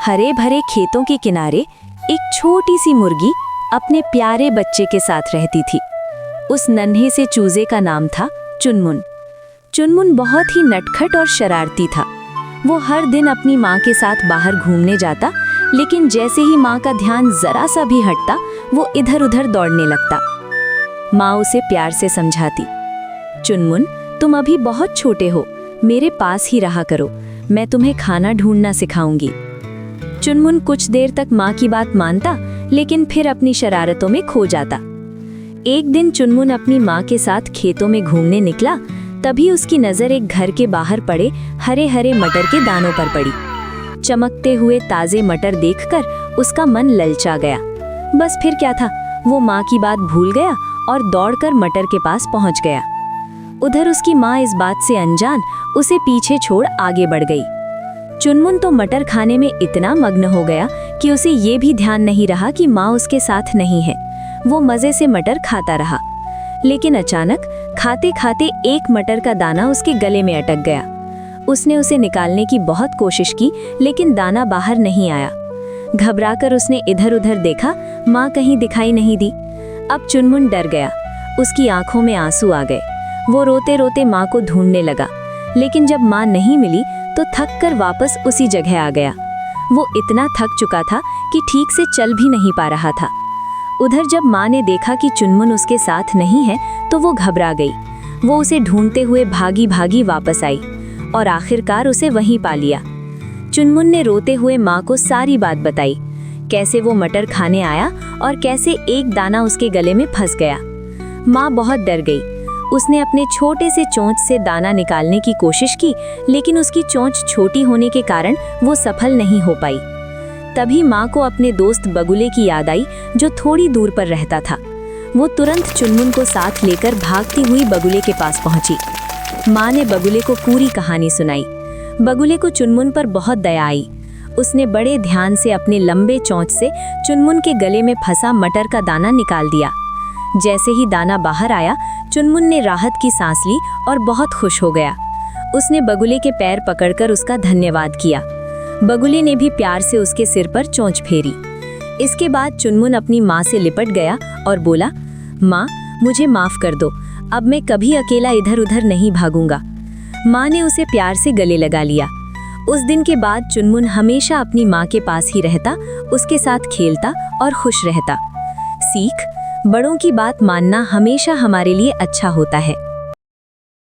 हरे भरे खेतों के किनारे एक छोटी सी मुर्गी अपने प्यारे बच्चे के साथ रहती थी। उस नन्हे से चूजे का नाम था चुनमुन। चुनमुन बहुत ही नटखट और शरारती था। वो हर दिन अपनी माँ के साथ बाहर घूमने जाता, लेकिन जैसे ही माँ का ध्यान जरा सा भी हटता, वो इधर उधर दौड़ने लगता। माँ उसे प्यार से समझाती, चुनमुन, तुम अभी बहुत छोटे हो, मेरे पास ही रहा करो, मैं तुम्हें खाना ढूंढना सिखाऊंगी। चुनमुन कुछ देर तक माँ की बात मानता, लेकिन फिर अपनी शरारतों में खो जाता। एक दिन चुनमुन अपनी माँ के साथ खेतों में घूमने निकला, तभी उसकी नज़र एक घर के बाहर पड़े हरे हरे मटर के दानों पर पड़ी। चमकते हुए ताज़े मटर देखकर उसका मन ललचा गया। बस फिर क्या था, वो माँ की बात भूल गया और दौड़कर मटर के पास पहुँच गया। उधर उसकी माँ इस बात से अनजान उसे पीछे छोड़ आगे बढ़ गई। चुनमुन तो मटर खाने में इतना मग्न हो गया कि उसे ये भी ध्यान नहीं रहा कि माँ उसके साथ नहीं है। वो मज़े से मटर खाता रहा, लेकिन अचानक खाते खाते एक मटर का दाना उसके गले में अटक गया। उसने उसे निकालने की बहुत कोशिश की, लेकिन दाना बाहर नहीं आया। घबराकर उसने इधर उधर देखा, माँ कहीं दिखाई नहीं दी। अब चुनमुन डर गया, उसकी आंखों में आंसू आ गए। वो रोते रोते माँ को ढूंढने लगा, लेकिन जब माँ नहीं मिली तो थक कर वापस उसी जगह आ गया। वो इतना थक चुका था कि ठीक से चल भी नहीं पा रहा था। उधर जब माँ ने देखा कि चुनमुन उसके साथ नहीं है, तो वो घबरा गई। वो उसे ढूंढते हुए भागी भागी वापस आई और आखिरकार उसे वहीं पा लिया। चुनमुन ने रोते हुए माँ को सारी बात बताई, कैसे वो मटर खाने आया और कैसे एक दाना उसके गले में फंस गया। माँ बहुत डर गई। उसने अपने छोटे से चोंच से दाना निकालने की कोशिश की, लेकिन उसकी चोंच छोटी होने के कारण वो सफल नहीं हो पाई। तभी माँ को अपने दोस्त बगुले की याद आई, जो थोड़ी दूर पर रहता था। वो तुरंत चुनमुन को साथ लेकर भागती हुई बगुले के पास पहुंची। माँ ने बगुले को पूरी कहानी सुनाई। बगुले को चुनमुन पर बहुत दया आई। उसने बड़े ध्यान से अपने लंबे चोंच से चुनमुन के गले में फंसा मटर का दाना निकाल दिया। जैसे ही दाना बाहर आया, चुनमुन ने राहत की सांस ली और बहुत खुश हो गया। उसने बगुले के पैर पकड़कर उसका धन्यवाद किया। बगुले ने भी प्यार से उसके सिर पर चोंच फेरी। इसके बाद चुनमुन अपनी माँ से लिपट गया और बोला, माँ, मुझे माफ़ कर दो, अब मैं कभी अकेला इधर उधर नहीं भागूंगा। माँ ने उसे प्यार से गले लगा लिया। उस दिन के बाद चुनमुन हमेशा अपनी माँ के पास ही रहता, उसके साथ खेलता और खुश रहता। सीख: बड़ों की बात मानना हमेशा हमारे लिए अच्छा होता है।